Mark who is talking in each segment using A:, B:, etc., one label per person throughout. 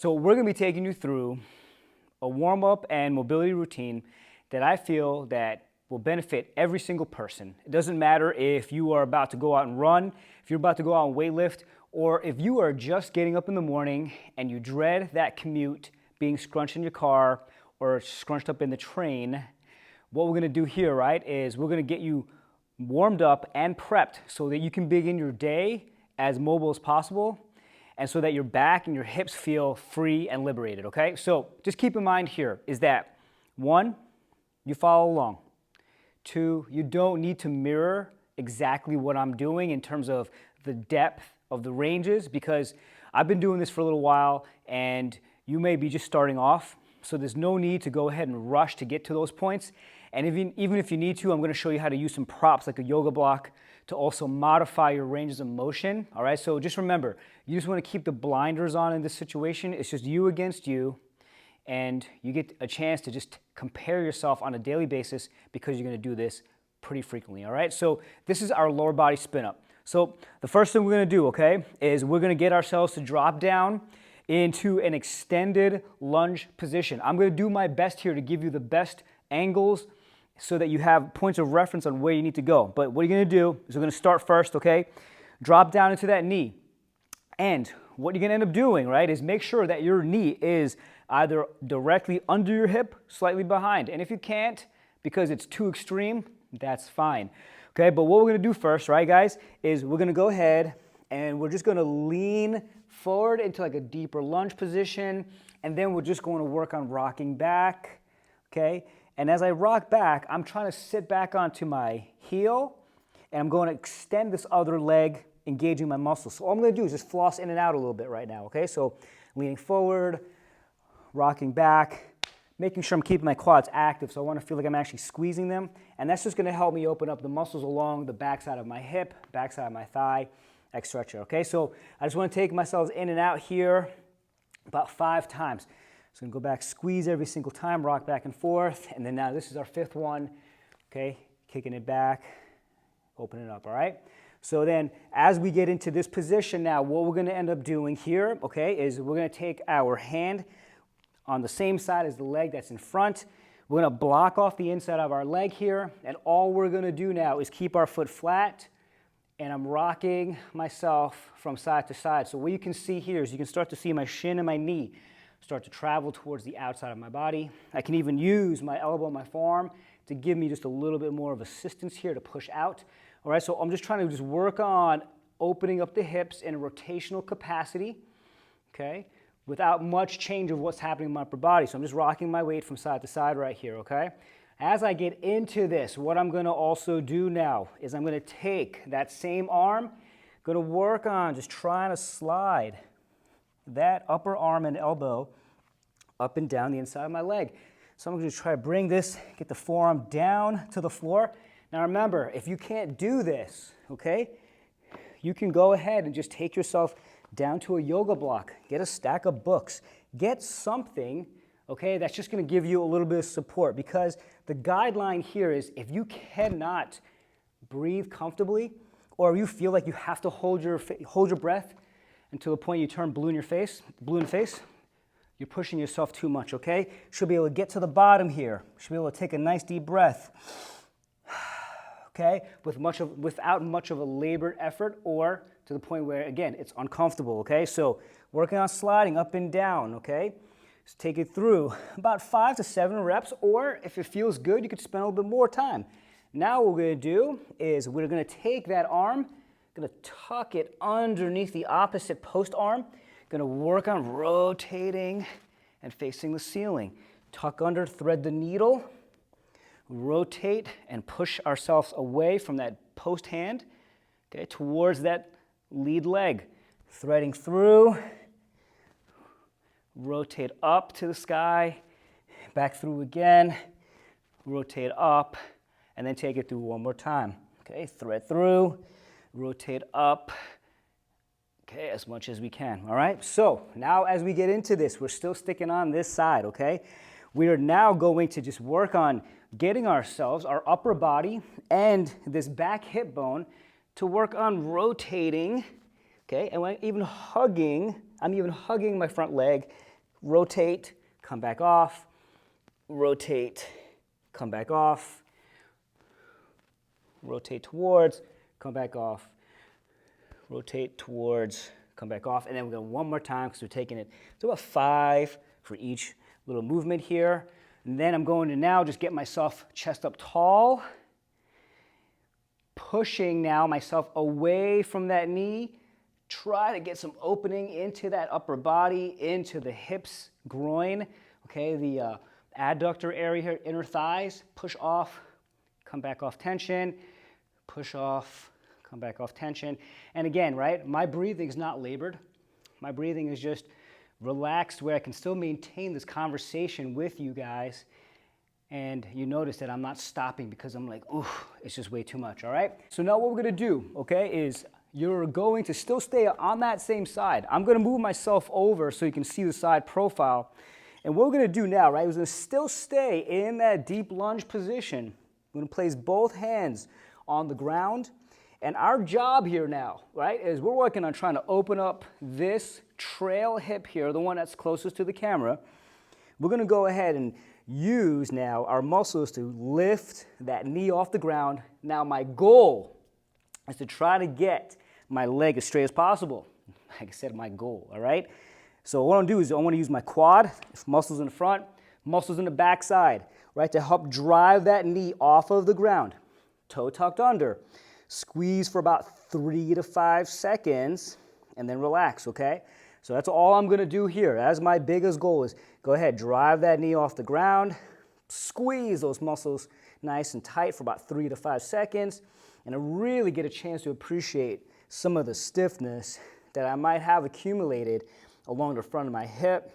A: So we're going to be taking you through a warm-up and mobility routine that I feel that will benefit every single person. It doesn't matter if you are about to go out and run, if you're about to go out and weightlift, or if you are just getting up in the morning and you dread that commute, being scrunched in your car or scrunched up in the train. What we're going to do here, right, is we're going to get you warmed up and prepped so that you can begin your day as mobile as possible, and so that your back and your hips feel free and liberated, okay? So just keep in mind here is that, 1, you follow along. 2, you don't need to mirror exactly what I'm doing in terms of the depth of the ranges, because I've been doing this for a little while and you may be just starting off, so there's no need to go ahead and rush to get to those points. And even if you need to, I'm going to show you how to use some props like a yoga block to also modify your ranges of motion. All right, so just remember, you just want to keep the blinders on in this situation. It's just you against you, and you get a chance to just compare yourself on a daily basis because you're going to do this pretty frequently. All right, so this is our lower body spin up. So the first thing we're going to do, okay, is we're going to get ourselves to drop down into an extended lunge position. I'm going to do my best here to give you the best angles so that you have points of reference on where you need to go. But what you're going to do is we're going to start first, okay? Drop down into that knee. And what you're going to end up doing, right, is make sure that your knee is either directly under your hip, slightly behind. And if you can't, because it's too extreme, that's fine. Okay, but what we're going to do first, right, guys, is we're going to go ahead and we're just going to lean forward into like a deeper lunge position, and then we're just going to work on rocking back, okay? And as I rock back, I'm trying to sit back onto my heel, and I'm going to extend this other leg, engaging my muscles. So all I'm going to do is just floss in and out a little bit right now, okay? So leaning forward, rocking back, making sure I'm keeping my quads active, so I want to feel like I'm actually squeezing them, and that's just going to help me open up the muscles along the backside of my hip, backside of my thigh, etc. Okay, so I just want to take myself in and out here about 5 times. So I'm going to go back, squeeze every single time, rock back and forth, and then now this is our 5th one, okay, kicking it back, open it up, all right? So then as we get into this position now, what we're going to end up doing here, okay, is we're going to take our hand on the same side as the leg that's in front. We're going to block off the inside of our leg here, and all we're going to do now is keep our foot flat, and I'm rocking myself from side to side. So what you can see here is you can start to see my shin and my knee start to travel towards the outside of my body. I can even use my elbow and my forearm to give me just a little bit more of assistance here to push out. All right, so I'm just trying to just work on opening up the hips in a rotational capacity, okay, without much change of what's happening in my upper body. So I'm just rocking my weight from side to side right here, okay? As I get into this, what I'm going to also do now is I'm going to take that same arm, going to work on just trying to slide that upper arm and elbow up and down the inside of my leg. So I'm going to try to bring this, get the forearm down to the floor. Now remember, if you can't do this, okay, you can go ahead and just take yourself down to a yoga block, get a stack of books, get something, okay, that's just going to give you a little bit of support, because the guideline here is if you cannot breathe comfortably, or you feel like you have to hold your breath until the point you turn blue in the face, you're pushing yourself too much, okay? Should be able to get to the bottom here. Should be able to take a nice deep breath, okay, without much of a labored effort, or to the point where, again, it's uncomfortable, okay? So working on sliding up and down, okay? Just take it through about 5 to 7 reps, or if it feels good, you could spend a little bit more time. Now what we're going to do is we're going to take that arm, going to tuck it underneath the opposite post arm, going to work on rotating and facing the ceiling. Tuck under, thread the needle, rotate and push ourselves away from that post hand, okay, towards that lead leg. Threading through, rotate up to the sky, back through again, rotate up, and then take it through one more time. Okay, thread through, rotate up, okay, as much as we can, all right? So now as we get into this, we're still sticking on this side, okay? We are now going to just work on getting ourselves, our upper body, and this back hip bone to work on rotating, okay? And I'm even hugging my front leg rotate, come back off, rotate, come back off, rotate towards, come back off, rotate towards, come back off, and then we're going one more time because we're taking it to about 5 for each little movement here. And then I'm going to now just get myself chest up tall, pushing now myself away from that knee. Try to get some opening into that upper body, into the hips, groin, okay, the adductor area here, inner thighs. Push off, come back off tension, push off, come back off tension. And again, right, my breathing is not labored. My breathing is just relaxed where I can still maintain this conversation with you guys. And you notice that I'm not stopping because I'm like, ooh, it's just way too much, all right? So now what we're gonna do, okay, is you're going to still stay on that same side. I'm gonna move myself over so you can see the side profile. And what we're gonna do now, right, is we're gonna still stay in that deep lunge position. We're gonna place both hands on the ground. And our job here now, right, is we're working on trying to open up this trail hip here, the one that's closest to the camera. We're gonna go ahead and use now our muscles to lift that knee off the ground. Now my goal is to try to get my leg as straight as possible. Like I said, my goal, all right? So what I'm gonna do is I wanna use my quad, muscles in the front, muscles in the back side, right, to help drive that knee off of the ground. Toe tucked under. Squeeze for about 3 to 5 seconds and then relax, okay? So that's all I'm gonna do here. That's my biggest goal is go ahead, drive that knee off the ground, squeeze those muscles nice and tight for about 3 to 5 seconds, and I really get a chance to appreciate some of the stiffness that I might have accumulated along the front of my hip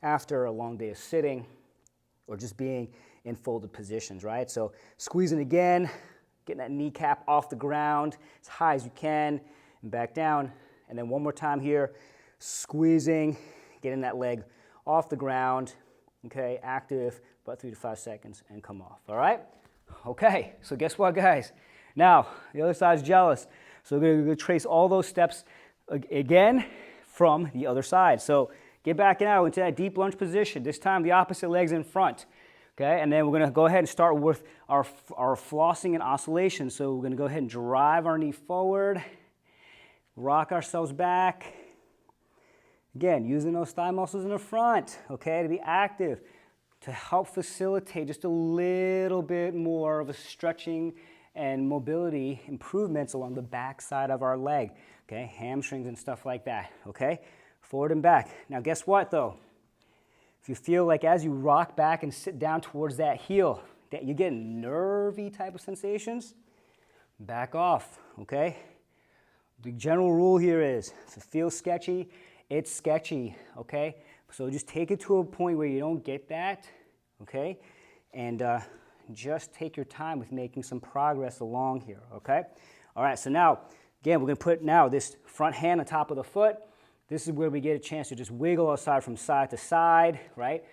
A: after a long day of sitting or just being in folded positions, right? So squeezing again, getting that kneecap off the ground as high as you can and back down. And then one more time here, squeezing, getting that leg off the ground, okay, active, about 3 to 5 seconds, and come off, all right? Okay, so guess what, guys? Now, the other side's jealous. So we're gonna trace all those steps again from the other side. So get back now into that deep lunge position. This time the opposite leg's in front, okay? And then we're gonna go ahead and start with our flossing and oscillation. So we're gonna go ahead and drive our knee forward, rock ourselves back. Again, using those thigh muscles in the front, okay, to be active, to help facilitate just a little bit more of a stretching and mobility improvements along the back side of our leg, okay, hamstrings and stuff like that, okay, forward and back. Now guess what though? If you feel like as you rock back and sit down towards that heel, that you get nervy type of sensations, back off, okay? The general rule here is, if it feels sketchy, it's sketchy, okay? So just take it to a point where you don't get that, okay? And just take your time with making some progress along here, okay? All right, so now, again, we're gonna put now this front hand on top of the foot. This is where we get a chance to just wiggle outside from side to side, right?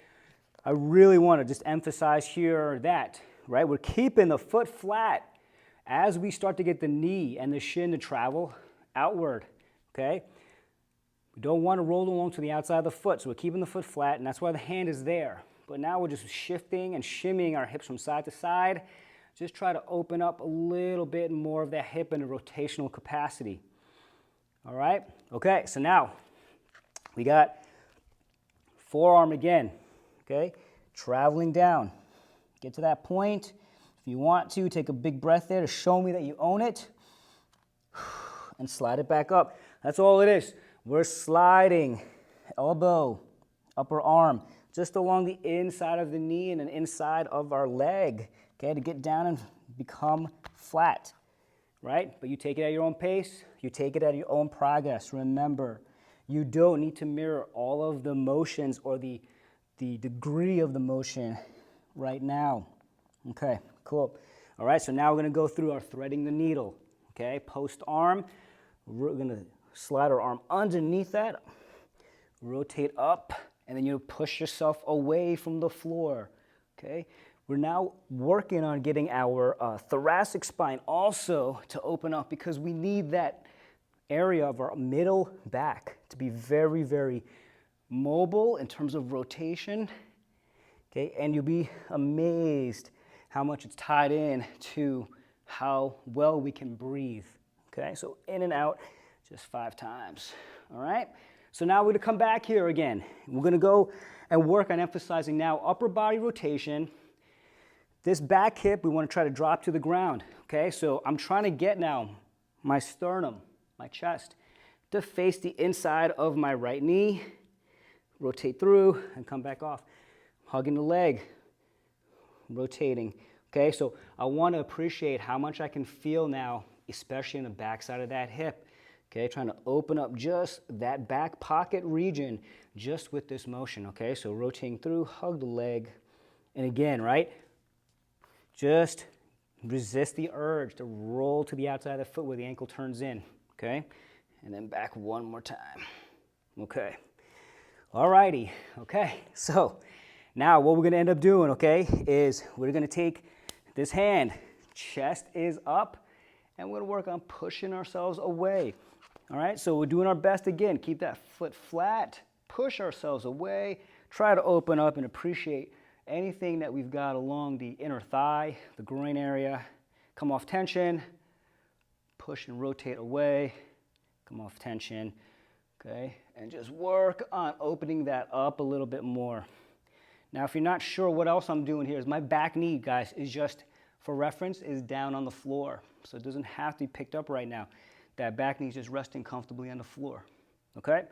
A: I really wanna just emphasize here that, right? We're keeping the foot flat as we start to get the knee and the shin to travel outward, okay? We don't want to roll along to the outside of the foot, so we're keeping the foot flat, and that's why the hand is there. But now we're just shifting and shimmying our hips from side to side. Just try to open up a little bit more of that hip in a rotational capacity. All right? Okay, so now we got forearm again, okay? Traveling down. Get to that point. If you want to, take a big breath there to show me that you own it. And slide it back up. That's all it is. We're sliding, elbow, upper arm, just along the inside of the knee and then inside of our leg, okay, to get down and become flat, right? But you take it at your own pace. You take it at your own progress. Remember, you don't need to mirror all of the motions or the degree of the motion right now. Okay, cool. All right, so now we're going to go through our threading the needle, okay? Post arm, we're going to slide our arm underneath that, rotate up, and then you push yourself away from the floor, okay? We're now working on getting our thoracic spine also to open up because we need that area of our middle back to be very, very mobile in terms of rotation, okay? And you'll be amazed how much it's tied in to how well we can breathe, okay? So in and out, just 5 times, all right? So now we're gonna come back here again. We're gonna go and work on emphasizing now upper body rotation. This back hip, we wanna try to drop to the ground, okay? So I'm trying to get now my sternum, my chest, to face the inside of my right knee, rotate through and come back off. Hugging the leg, rotating, okay? So I wanna appreciate how much I can feel now, especially in the backside of that hip. Okay, trying to open up just that back pocket region just with this motion, okay? So rotating through, hug the leg. And again, right? Just resist the urge to roll to the outside of the foot where the ankle turns in, okay? And then back one more time, okay? All righty, okay? So now what we're gonna end up doing, okay, is we're gonna take this hand, chest is up, and we're gonna work on pushing ourselves away. All right, so we're doing our best again. Keep that foot flat, push ourselves away, try to open up and appreciate anything that we've got along the inner thigh, the groin area. Come off tension, push and rotate away, come off tension, okay? And just work on opening that up a little bit more. Now, if you're not sure what else I'm doing here, is my back knee, guys, is just, for reference, is down on the floor. So it doesn't have to be picked up right now. That back knee is just resting comfortably on the floor, okay?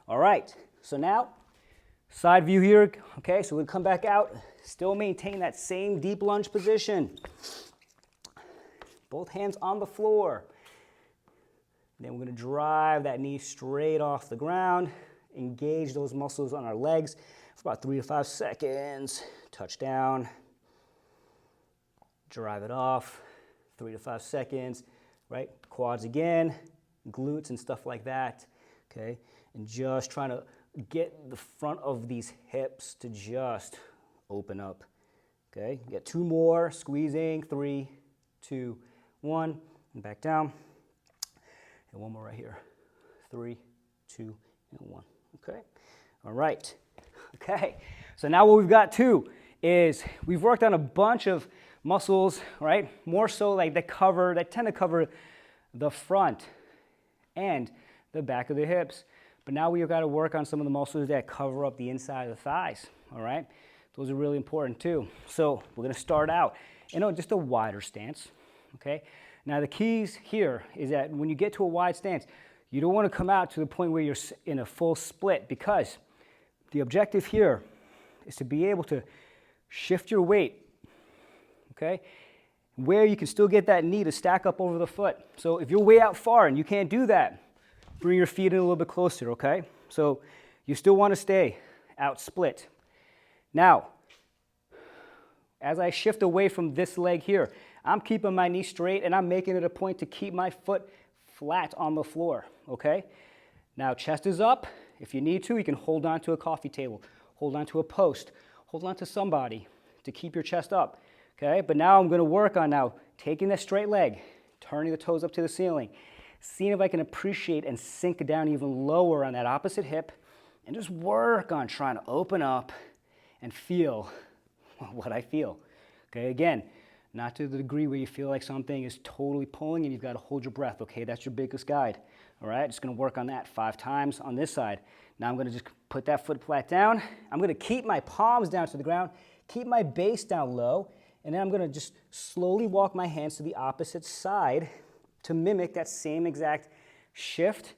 A: All right, so now, side view here, okay? So we'll come back out, still maintain that same deep lunge position. Both hands on the floor. Then we're gonna drive that knee straight off the ground, engage those muscles on our legs for about 3 to 5 seconds. Touch down, drive it off, 3 to 5 seconds. Right, quads again, glutes and stuff like that, okay? And just trying to get the front of these hips to just open up, okay? Get 2 more, squeezing, 3, 2, 1, and back down. And 1 more right here, 3, 2, and 1, okay? All right, okay. So now what we've got too is we've worked on a bunch of muscles, right? More so like that tend to cover the front and the back of the hips. But now we've got to work on some of the muscles that cover up the inside of the thighs, all right? Those are really important too. So we're gonna start out in just a wider stance, okay? Now the keys here is that when you get to a wide stance, you don't want to come out to the point where you're in a full split, because the objective here is to be able to shift your weight, okay, where you can still get that knee to stack up over the foot. So if you're way out far and you can't do that, bring your feet in a little bit closer, okay? So you still want to stay out split. Now, as I shift away from this leg here, I'm keeping my knee straight and I'm making it a point to keep my foot flat on the floor, okay? Now chest is up. If you need to, you can hold on to a coffee table, hold on to a post, hold on to somebody to keep your chest up. Okay, but now I'm going to work on now taking that straight leg, turning the toes up to the ceiling, seeing if I can appreciate and sink down even lower on that opposite hip, and just work on trying to open up and feel what I feel. Okay, again, not to the degree where you feel like something is totally pulling and you've got to hold your breath. Okay, that's your biggest guide. All right, just going to work on that 5 times on this side. Now I'm going to just put that foot flat down. I'm going to keep my palms down to the ground, keep my base down low, and then I'm going to just slowly walk my hands to the opposite side to mimic that same exact shift.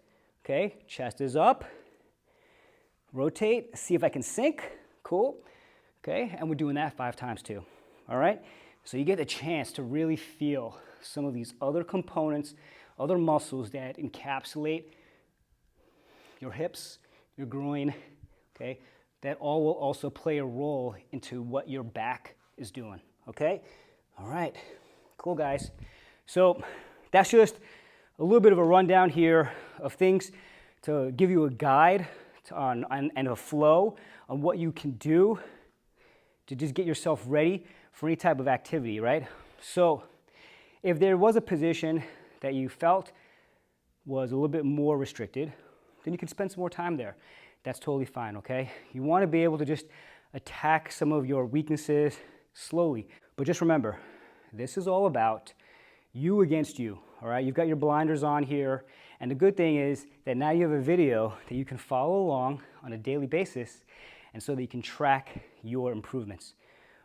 A: Okay, chest is up. Rotate, see if I can sink. Cool. Okay, and we're doing that 5 times too. All right, so you get a chance to really feel some of these other components, other muscles that encapsulate your hips, your groin, okay? That all will also play a role into what your back is doing. Okay? All right. Cool, guys. So that's just a little bit of a rundown here of things to give you a guide and a flow on what you can do to just get yourself ready for any type of activity, right? So if there was a position that you felt was a little bit more restricted, then you can spend some more time there. that's totally fine, okay? You want to be able to just attack some of your weaknesses slowly. But just remember, this is all about you against you, all right? You've got your blinders on here, and the good thing is that now you have a video that you can follow along on a daily basis, and so that you can track your improvements.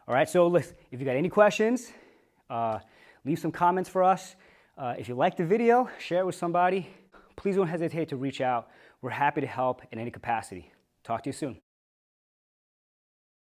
A: All right, so listen, if you got any questions, leave some comments for us. If you like the video, share it with somebody. Please don't hesitate to reach out. We're happy to help in any capacity. Talk to you soon.